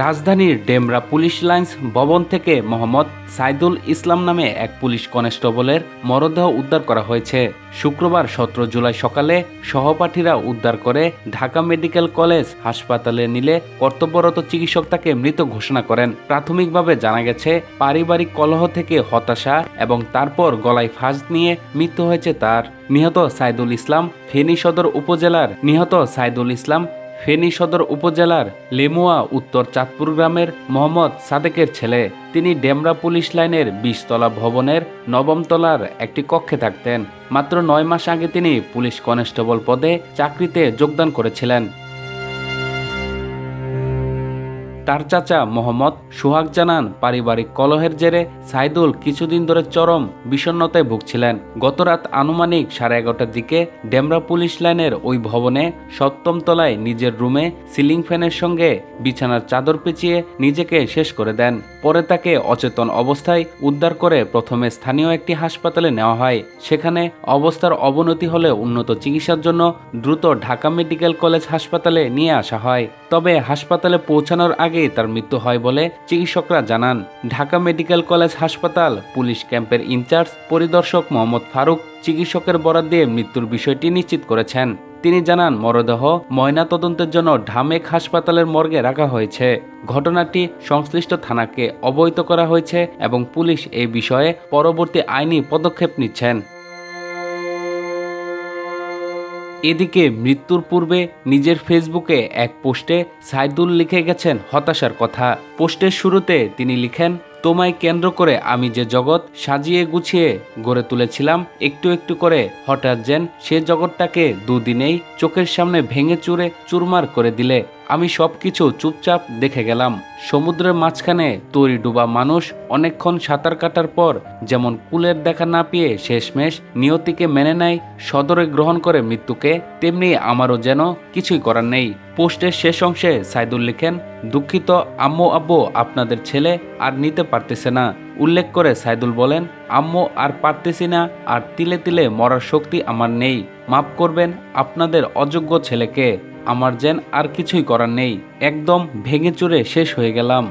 রাজধানীর Demra police lines ভবন থেকে মোহাম্মদ সাইদুল ইসলাম নামে এক পুলিশ কনস্টেবলের মরদেহ উদ্ধার করা হয়েছে। শুক্রবার 17 জুলাই সকালে সহপাঠীরা উদ্ধার করে ঢাকা মেডিকেল কলেজ হাসপাতালে নিলে কর্তব্যরত চিকিৎসক তাকে মৃত ঘোষণা করেন। প্রাথমিকভাবে জানা গেছে পারিবারিক কলহ থেকে হতাশা এবং তারপর গলায় ফাঁস নিয়ে মৃত্যু হয়েছে তার। নিহত সাইদুল ইসলাম ফেনী সদর উপজেলার লেমুয়া উত্তর চাঁদপুর গ্রামের মোহাম্মদ সাদেকের ছেলে। তিনি ডেমরা পুলিশ লাইনের 20 তলা ভবনের 9ম তলার একটি কক্ষে থাকতেন। মাত্র 9 মাস আগে তিনি পুলিশ কনস্টেবল পদে চাকরিতে যোগদান করেছিলেন। তার চাচা মোহাম্মদ সোহাগ জানান, পারিবারিক কলহের জেরে সাইদুল কিছুদিন ধরে চরম বিষণ্ণতায় ভুগছিলেন। গতরাত আনুমানিক 11:30টার দিকে ডেমরা পুলিশ লাইনের ওই ভবনে 7ম তলায় নিজের রুমে সিলিং ফ্যানের সঙ্গে বিছানার চাদর পেঁচিয়ে নিজেকে শেষ করে দেন। পরে তাকে অচেতন অবস্থায় উদ্ধার করে প্রথমে স্থানীয় একটি হাসপাতালে নেওয়া হয়। সেখানে অবস্থার অবনতি হলে উন্নত চিকিৎসার জন্য দ্রুত ঢাকা মেডিকেল কলেজ হাসপাতালে নিয়ে আসা হয়। তবে হাসপাতালে পৌঁছানোর আগে তার মৃত্যু হয় বলে চিকিৎসকরা জানান। ঢাকা মেডিকেল কলেজ হাসপাতাল পুলিশ ক্যাম্পের ইনচার্জ পরিদর্শক মোহাম্মদ ফারুক চিকিৎসকের বরাত দিয়ে মৃত্যুর বিষয়টি নিশ্চিত করেছেন। তিনি জানান, মরদেহ ময়নাতদন্তের জন্য ঢামেক হাসপাতালের মর্গে রাখা হয়েছে। ঘটনাটি সংশ্লিষ্ট থানাকে অবহিত করা হয়েছে এবং পুলিশ এই বিষয়ে পরবর্তী আইনি পদক্ষেপ নিচ্ছেন। এদিকে মৃত্যুর পূর্বে নিজের ফেসবুকে এক পোস্টে সাইদুল লিখে গেছেন হতাশার কথা। পোস্টের শুরুতে তিনি লিখেন, তোমায় কেন্দ্র করে আমি যে জগৎ সাজিয়ে গুছিয়ে গড়ে তুলেছিলাম, একটু একটু করে হঠাৎ যেন সে জগৎটাকে দুদিনেই চোখের সামনে ভেঙে চুরে চুরমার করে দিলে। আমি সবকিছু চুপচাপ দেখে গেলাম। সমুদ্রের মাঝখানে তরি ডুবা মানুষ অনেকক্ষণ সাঁতার কাটার পর যেমন কুলের দেখা না পেয়ে শেষমেশ নিয়তিকে মেনে নেয়, সদরে গ্রহণ করে মৃত্যুকে, তেমনি আমারও যেন কিছুই করার নেই। পোস্টের শেষ অংশে সাইদুল লিখেন, দুঃখিত আম্মু আব্বু, আপনাদের ছেলে আর নিতে পারতেছে না। উল্লেখ করে সাইদুল বলেন, আম্মু আর পারতেছি না, আর তিলে তিলে মরার শক্তি আমার নেই। মাফ করবেন আপনাদের অযোগ্য ছেলেকে, আমার যেন আর কিছুই করার নেই। একদম ভেঙে চুরে শেষ হয়ে গেলাম।